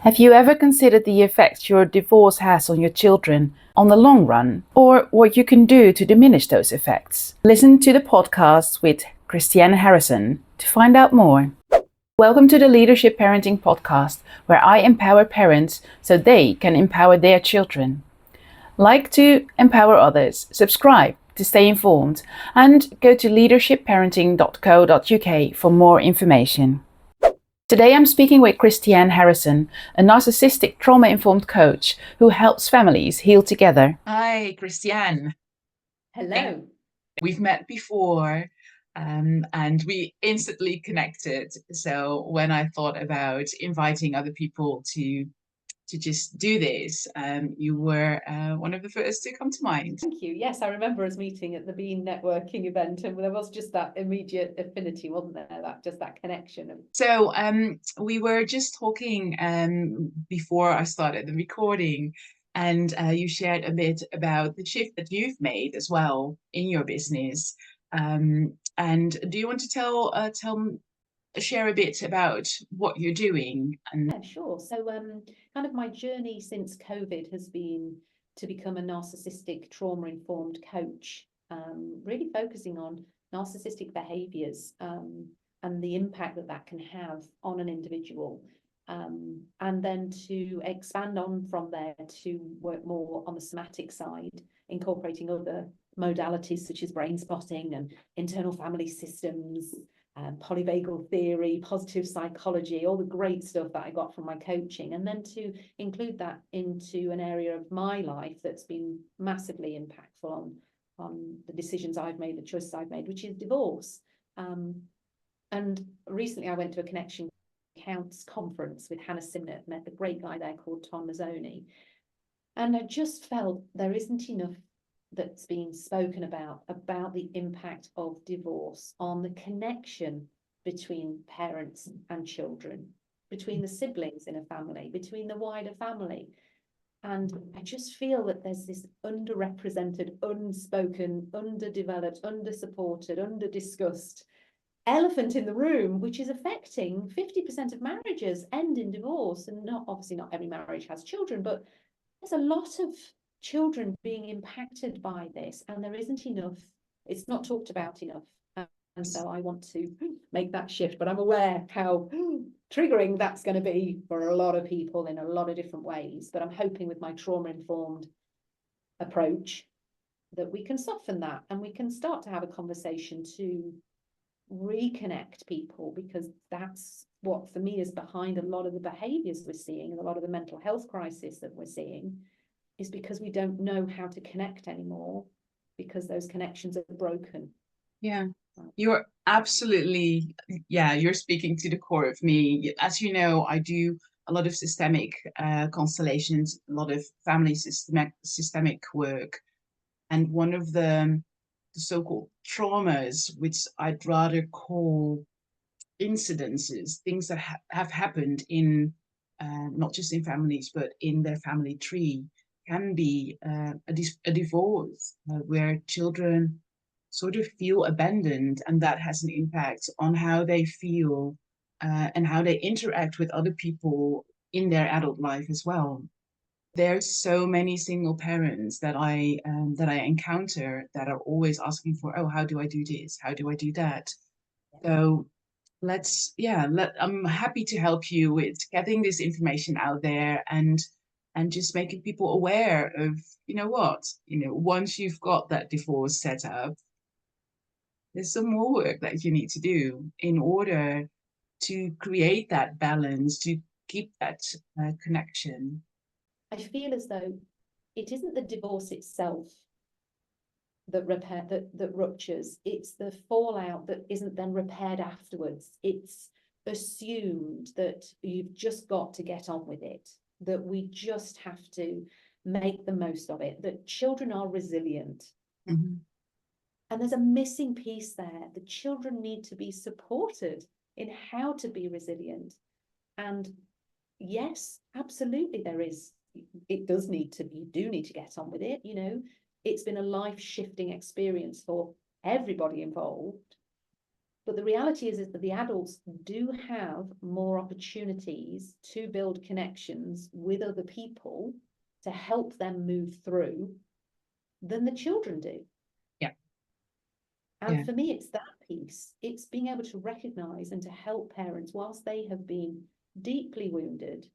Have you ever considered the effects your divorce has on your children on the long run, or what you can do to diminish those effects? Listen to the podcast with Christianne Harrison to find out more. Welcome to the Leadership Parenting Podcast, where I empower parents so they can empower their children. Like to empower others, subscribe to stay informed, and go to leadershipparenting.co.uk for more information. Today I'm speaking with Christianne Harrison, a narcissistic trauma-informed coach who helps families heal together. Hi, Christianne. Hello. We've met before and we instantly connected. So when I thought about inviting other people to just do this, you were one of the first to come to mind. Thank you. Yes, I remember us meeting at the Bean networking event, and there was just that immediate affinity, wasn't there? That connection. So we were just talking before I started the recording, and you shared a bit about the shift that you've made as well in your business. And do you want to share a bit about what you're doing? Yeah, sure. So kind of my journey since COVID has been to become a narcissistic trauma-informed coach, really focusing on narcissistic behaviors and the impact that can have on an individual. And then to expand on from there to work more on the somatic side, incorporating other modalities such as brain spotting and internal family systems, polyvagal theory, positive psychology, all the great stuff that I got from my coaching, and then to include that into an area of my life that's been massively impactful on the decisions I've made, the choices I've made, which is divorce. And recently I went to a Connection Counts conference with Hannah Simnett, met a great guy there called Tom Mazzoni, and I just felt there isn't enough that's being spoken about the impact of divorce on the connection between parents and children, between the siblings in a family, between the wider family. And I just feel that there's this underrepresented, unspoken, underdeveloped, undersupported, underdiscussed elephant in the room, which is affecting 50% of marriages end in divorce. And obviously not every marriage has children, but there's a lot of children being impacted by this, and there isn't enough, it's not talked about enough. And so I want to make that shift, but I'm aware how triggering that's going to be for a lot of people in a lot of different ways. But I'm hoping with my trauma-informed approach that we can soften that and we can start to have a conversation to reconnect people, because that's what for me is behind a lot of the behaviors we're seeing and a lot of the mental health crisis that we're seeing, is because we don't know how to connect anymore because those connections are broken. Yeah, you're absolutely, you're speaking to the core of me. As you know, I do a lot of systemic constellations, a lot of family systemic work. And one of the so-called traumas, which I'd rather call incidences, things that have happened in not just in families, but in their family tree, can be a divorce where children sort of feel abandoned, and that has an impact on how they feel and how they interact with other people in their adult life as well. There's so many single parents that I encounter that are always asking for, oh, how do I do this? How do I do that? So I'm happy to help you with getting this information out there and just making people aware of, once you've got that divorce set up, there's some more work that you need to do in order to create that balance, to keep that connection. I feel as though it isn't the divorce itself that ruptures, it's the fallout that isn't then repaired afterwards. It's assumed that you've just got to get on with it, that we just have to make the most of it, that children are resilient. Mm-hmm. And there's a missing piece there. The children need to be supported in how to be resilient. And yes, absolutely, you do need to get on with it. It's been a life-shifting experience for everybody involved. But the reality is that the adults do have more opportunities to build connections with other people to help them move through than the children do. Yeah. And for me, it's that piece. It's being able to recognize and to help parents whilst they have been deeply wounded,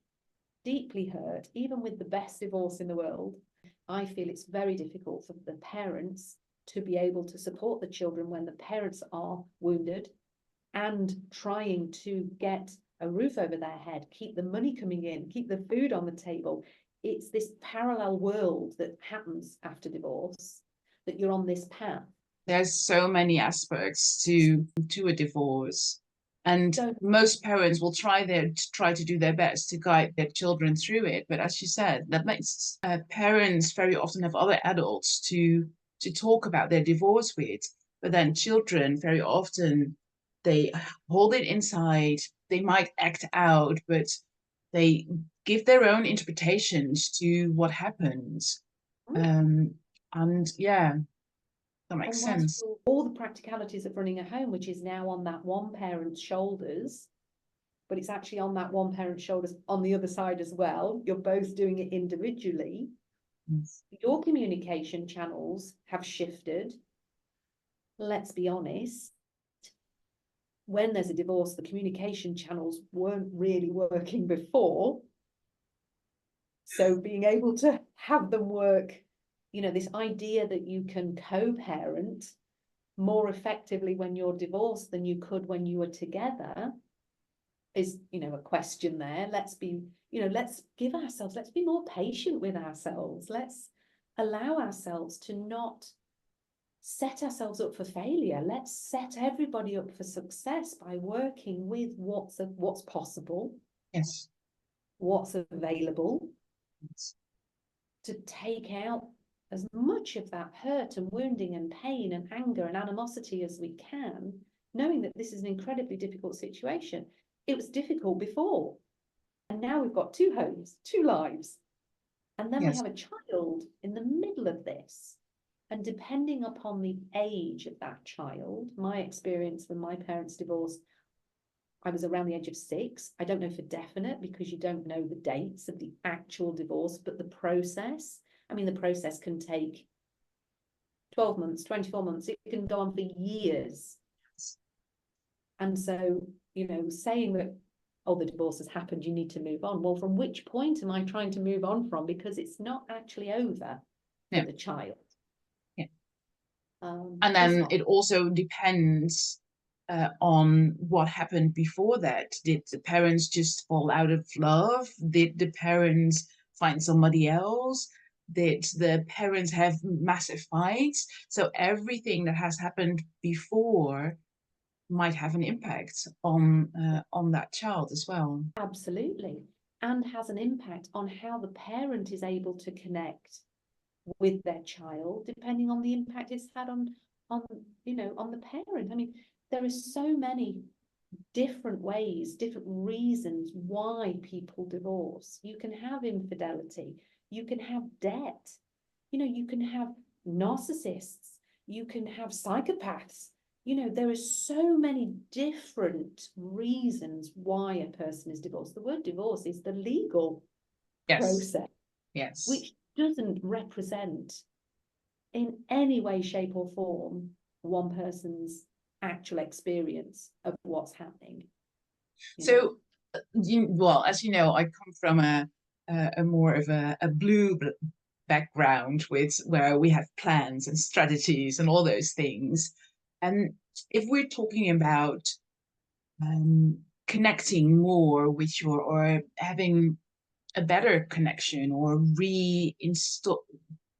deeply hurt, even with the best divorce in the world. I feel it's very difficult for the parents to be able to support the children when the parents are wounded and trying to get a roof over their head, keep the money coming in, keep the food on the table. It's this parallel world that happens after divorce, that you're on this path. There's so many aspects to a divorce, and So, most parents will try to do their best to guide their children through it. But as you said, that makes parents very often have other adults to talk about their divorce with. But then children very often, they hold it inside. They might act out, but they give their own interpretations to what happens. And yeah, that makes and whilst sense. all the practicalities of running a home, which is now on that one parent's shoulders, but it's actually on that one parent's shoulders on the other side as well. You're both doing it individually. Yes. Your communication channels have shifted. Let's be honest. When there's a divorce, the communication channels weren't really working before. So being able to have them work, this idea that you can co-parent more effectively when you're divorced than you could when you were together is, a question there. Let's give ourselves, let's be more patient with ourselves. Let's allow ourselves to not set ourselves up for failure. Let's set everybody up for success by working with what's possible. Yes. What's available. Yes. To take out as much of that hurt and wounding and pain and anger and animosity as we can, knowing that this is an incredibly difficult situation. It was difficult before. And now we've got 2 homes, 2 lives. And then we have a child in the middle of this. And depending upon the age of that child, my experience when my parents divorced, I was around the age of 6. I don't know for definite because you don't know the dates of the actual divorce, but the process, the process can take 12 months, 24 months. It can go on for years. And so, saying that, oh, the divorce has happened, you need to move on. Well, from which point am I trying to move on from? Because it's not actually over for the child. Yeah. And then it also depends on what happened before that. Did the parents just fall out of love? Did the parents find somebody else? Did the parents have massive fights? So everything that has happened before might have an impact on that child as well. Absolutely. And has an impact on how the parent is able to connect with their child, depending on the impact it's had on the parent. There are so many different ways, different reasons why people divorce. You can have infidelity, you can have debt, you can have narcissists, you can have psychopaths. There are so many different reasons why a person is divorced. The word divorce is the legal process, which doesn't represent in any way, shape or form one person's actual experience of what's happening. So, well, as you know, I come from a more of a blue background where we have plans and strategies and all those things. And if we're talking about connecting more with or having a better connection or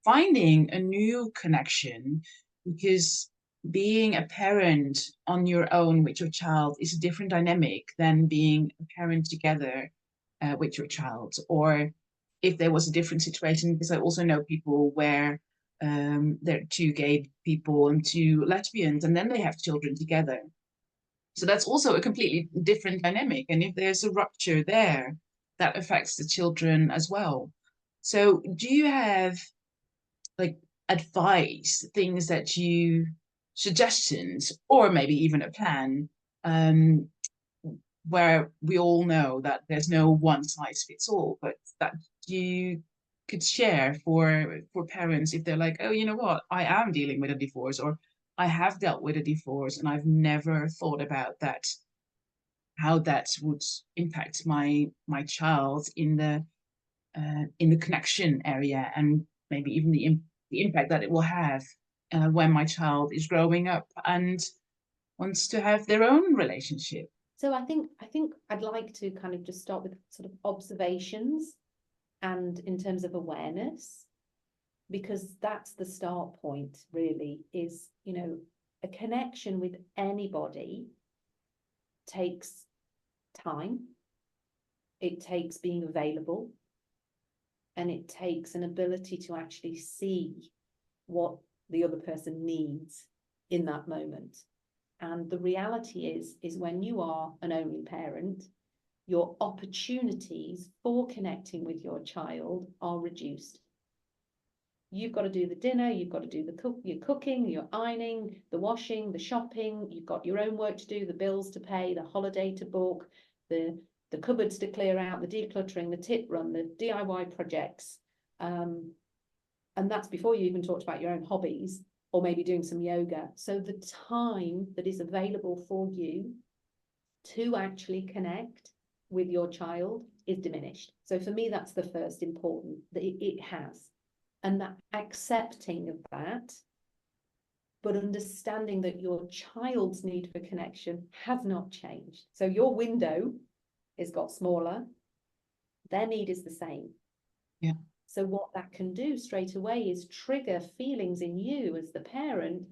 finding a new connection, because being a parent on your own with your child is a different dynamic than being a parent together with your child. Or if there was a different situation, because I also know people where there are 2 gay people and 2 lesbians, and then they have children together. So that's also a completely different dynamic. And if there's a rupture there, that affects the children as well. So do you have advice, things that you suggestions or maybe even a plan, where we all know that there's no one size fits all, but that you could share for parents if they're like, oh, you know what, I am dealing with a divorce, or I have dealt with a divorce and I've never thought about that, how that would impact my child in the connection area, and maybe even the impact that it will have when my child is growing up and wants to have their own relationship. So I think I'd like to kind of just start with sort of observations and in terms of awareness, because that's the start point really, is, you know, a connection with anybody takes time, it takes being available, and it takes an ability to actually see what the other person needs in that moment. And the reality is when you are an only parent, your opportunities for connecting with your child are reduced. You've got to do the dinner, you've got to do your cooking, your ironing, the washing, the shopping, you've got your own work to do, the bills to pay, the holiday to book, the cupboards to clear out, the decluttering, the tip run, the DIY projects. And that's before you even talked about your own hobbies or maybe doing some yoga. So the time that is available for you to actually connect with your child is diminished. So for me, that's the first important, that it has. And that accepting of that, but understanding that your child's need for connection has not changed. So your window has got smaller, their need is the same. Yeah. So what that can do straight away is trigger feelings in you as the parent.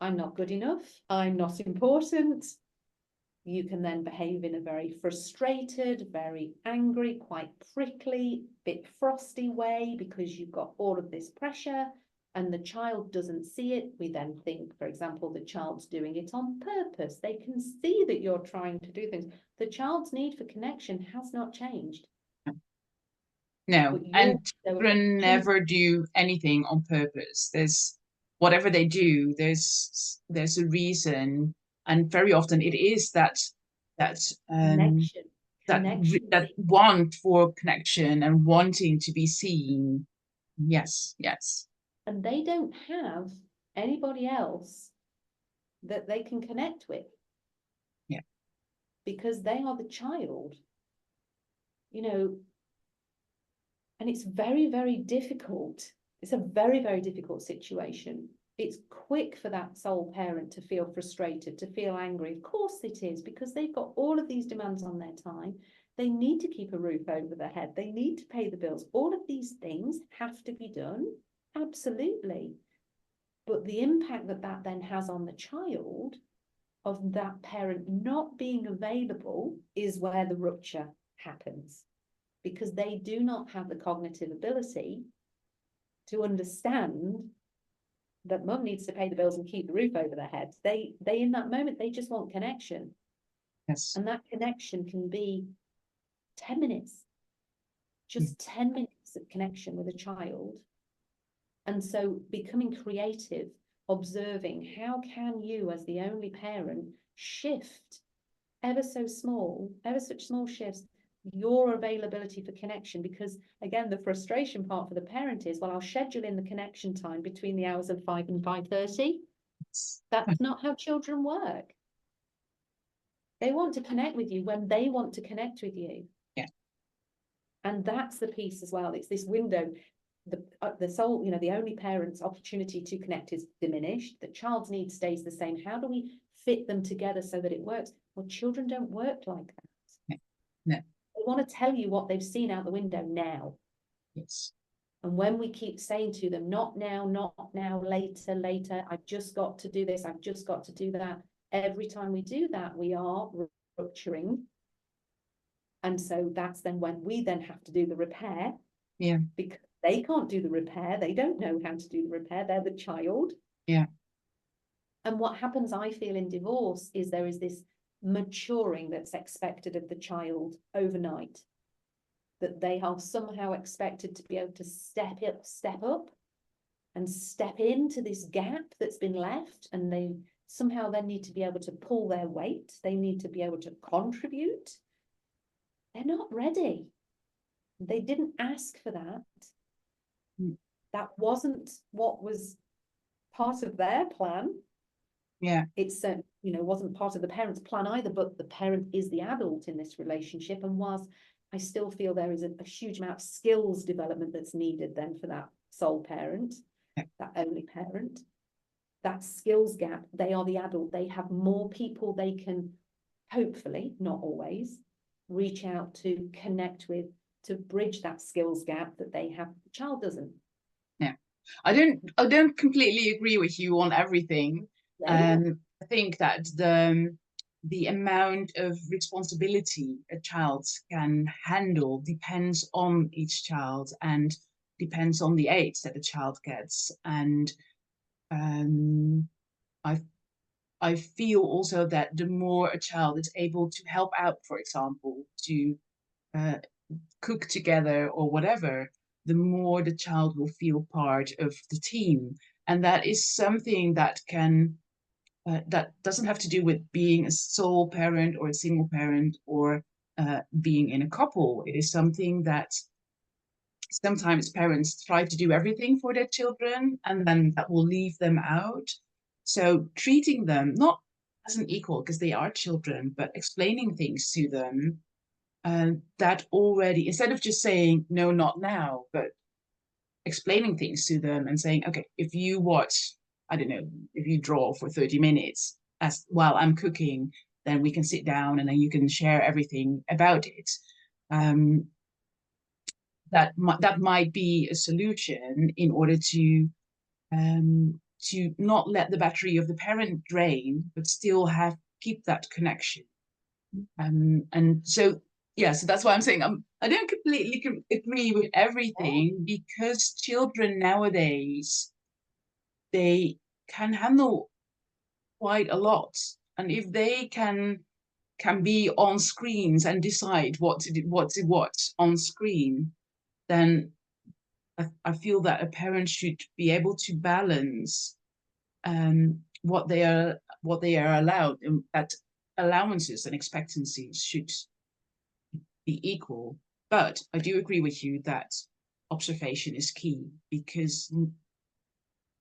I'm not good enough, I'm not important. You can then behave in a very frustrated, very angry, quite prickly, bit frosty way because you've got all of this pressure and the child doesn't see it. We then think, for example, the child's doing it on purpose. They can see that you're trying to do things. The child's need for connection has not changed. No, and children never do anything on purpose. There's whatever they do, there's a reason, and very often it is that connection. that want for connection and wanting to be seen. Yes, yes. And they don't have anybody else that they can connect with. Yeah. Because they are the child. You know, and it's very, very difficult. It's a very, very difficult situation. It's quick for that sole parent to feel frustrated, to feel angry. Of course it is, because they've got all of these demands on their time. They need to keep a roof over their head. They need to pay the bills. All of these things have to be done. Absolutely. But the impact that that then has on the child of that parent not being available is where the rupture happens, because they do not have the cognitive ability to understand that mum needs to pay the bills and keep the roof over their heads. They in that moment, they just want connection. Yes. And that connection can be 10 minutes, just 10 minutes of connection with a child. And so becoming creative, observing how can you as the only parent shift ever such small shifts your availability for connection, because again the frustration part for the parent is, well, I'll schedule in the connection time between the hours of 5 and 5:30. That's not how children work. They want to connect with you when they want to connect with you. Yeah. And that's the piece as well. It's this window. The sole, you know, the only parent's opportunity to connect is diminished. The child's need stays the same. How do we fit them together so that it works? Well, children don't work like that. No. They want to tell you what they've seen out the window now. Yes. And when we keep saying to them, not now, later, I've just got to do this, I've just got to do that. Every time we do that, we are rupturing. And so that's then when we then have to do the repair. Yeah. Because they can't do the repair. They don't know how to do the repair. They're the child. Yeah. And what happens, I feel, in divorce is there is this maturing that's expected of the child overnight, that they are somehow expected to be able to step up and step into this gap that's been left, and they somehow then need to be able to pull their weight, they need to be able to contribute, they're not ready. They didn't ask for that. That wasn't what was part of their plan. Yeah. It's wasn't part of the parent's plan either, but the parent is the adult in this relationship. And whilst I still feel there is a huge amount of skills development that's needed then for that sole parent, that only parent, that skills gap, they are the adult. They have more people they can, hopefully, not always, reach out to, connect with, to bridge that skills gap that they have. The child doesn't. Yeah. I don't completely agree with you on everything. Yeah. I think that the amount of responsibility a child can handle depends on each child and depends on the age that the child gets. And I feel also that the more a child is able to help out, for example, to cook together or whatever, the more the child will feel part of the team. And that is something that can that doesn't have to do with being a sole parent or a single parent or being in a couple. It is something that sometimes parents try to do everything for their children, and then that will leave them out. So treating them not as an equal, because they are children, but explaining things to them, that already, instead of just saying, no, not now, but explaining things to them and saying, okay, if you watch, I don't know, if you draw for 30 minutes as while I'm cooking, then we can sit down and then you can share everything about it. That might be a solution in order to not let the battery of the parent drain, but still keep that connection. And so, yeah, so that's why I'm saying I don't completely agree with everything, because children nowadays, they can handle quite a lot. And if they can be on screens and decide what to watch on screen, then I feel that a parent should be able to balance what they are allowed, and that allowances and expectancies should be equal. But I do agree with you that observation is key, because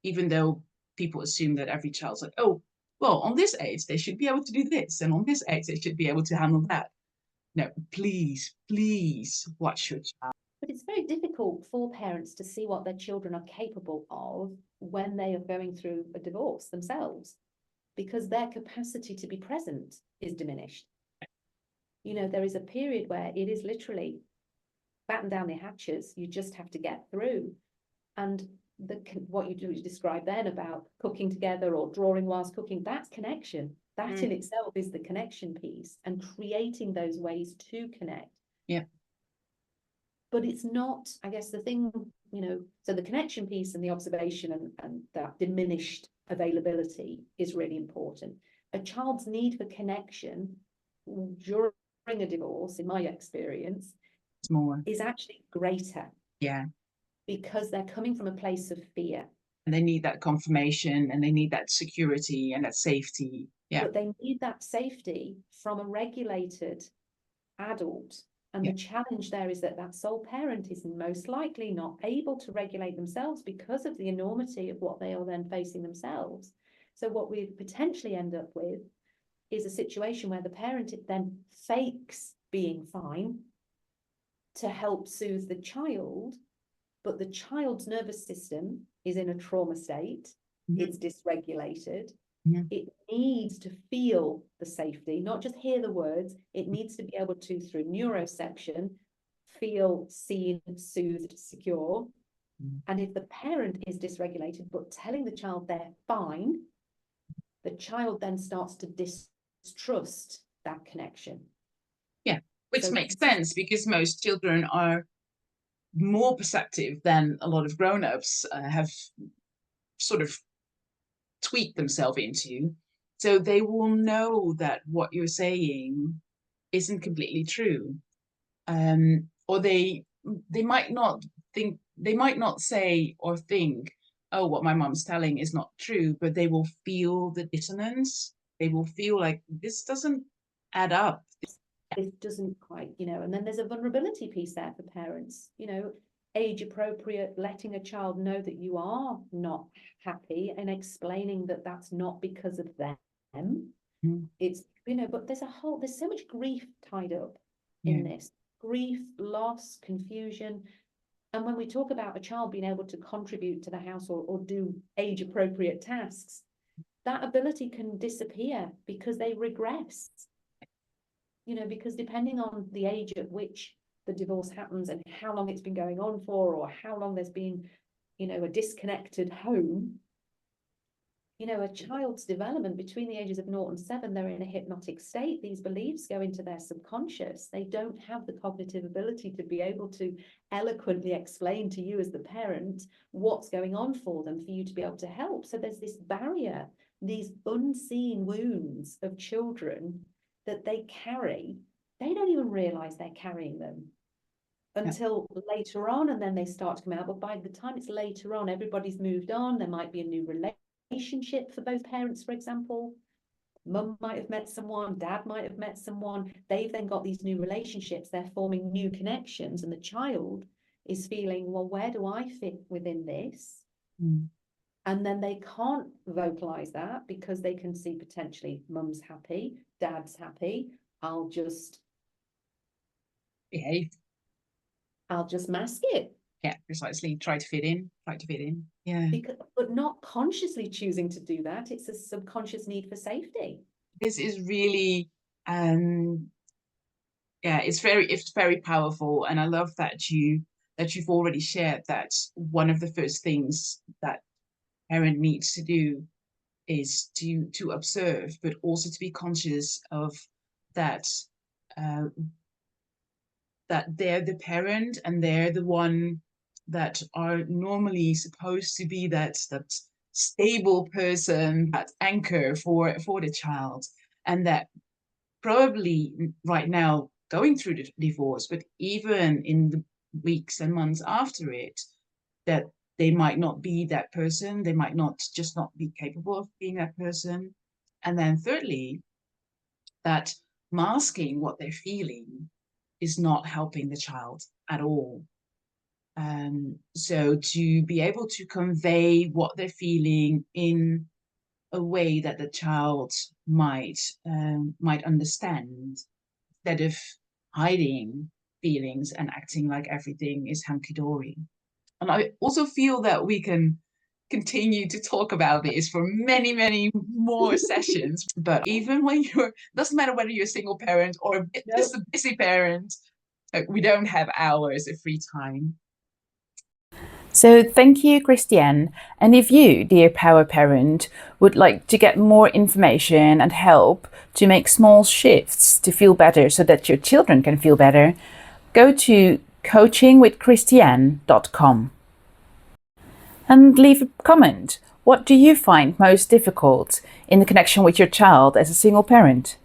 even though people assume that every child's like, oh, well, on this age they should be able to do this, and on this age they should be able to handle that. No, please watch your child. But it's very difficult for parents to see what their children are capable of when they are going through a divorce themselves, because their capacity to be present is diminished. There is a period where it is literally batten down the hatches, you just have to get through. And what you described then about cooking together or drawing whilst cooking, that's connection. That in itself is the connection piece, and creating those ways to connect. Yeah. But it's not, I guess, the thing, so the connection piece and the observation and that diminished availability is really important. A child's need for connection during a divorce, in my experience, is actually greater. Yeah. Because they're coming from a place of fear. And they need that confirmation, and they need that security and that safety. Yeah. But they need that safety from a regulated adult. And the challenge there is that sole parent is most likely not able to regulate themselves because of the enormity of what they are then facing themselves. So what we potentially end up with is a situation where the parent then fakes being fine to help soothe the child, but the child's nervous system is in a trauma state. It's dysregulated. It needs to feel the safety, not just hear the words. It needs to be able to, through neuroception, feel seen, soothed, secure. And if the parent is dysregulated but telling the child they're fine, the child then starts to distrust that connection. Yeah, which makes sense, because most children are more perceptive than a lot of grown-ups have sort of tweaked themselves into. So they will know that what you're saying isn't completely true. Or they might not say or think, oh, what my mom's telling is not true, but they will feel the dissonance. They will feel like this doesn't add up. This doesn't quite, and then there's a vulnerability piece there for parents, age appropriate, letting a child know that you are not happy and explaining that that's not because of them. It's, but there's so much grief tied up in this. Grief, loss, confusion. And when we talk about a child being able to contribute to the house or do age appropriate tasks, that ability can disappear because they regress. Because depending on the age at which the divorce happens and how long it's been going on for, or how long there's been, a disconnected home, a child's development between the ages of 0 and 7, they're in a hypnotic state. These beliefs go into their subconscious. They don't have the cognitive ability to be able to eloquently explain to you as the parent what's going on for them, for you to be able to help. So there's this barrier, these unseen wounds of children that they carry. They don't even realize they're carrying them until later on, and then they start to come out. But by the time it's later on, everybody's moved on. There might be a new relationship for both parents, for example. Mum might have met someone, dad might have met someone. They've then got these new relationships. They're forming new connections, and the child is feeling, well, where do I fit within this? And then they can't vocalize that because they can see potentially mum's happy, dad's happy. I'll just behave. I'll just mask it. Yeah, precisely. Try to fit in. Yeah. But not consciously choosing to do that. It's a subconscious need for safety. This is really, it's very powerful. And I love that you've already shared that one of the first things that parent needs to do is to observe, but also to be conscious of that, that they're the parent and they're the one that are normally supposed to be that stable person, that anchor for the child, and that probably right now going through the divorce, but even in the weeks and months after it, that they might not be that person. They might not be capable of being that person. And then thirdly, that masking what they're feeling is not helping the child at all. So to be able to convey what they're feeling in a way that the child might understand, instead of hiding feelings and acting like everything is hunky-dory. And I also feel that we can continue to talk about this for many, many more sessions. But even when doesn't matter whether you're a single parent or just a busy parent, we don't have hours of free time. So thank you, Christianne. And if you, dear Power Parent, would like to get more information and help to make small shifts to feel better so that your children can feel better, go to coachingwithchristianne.com and leave a comment. What do you find most difficult in the connection with your child as a single parent?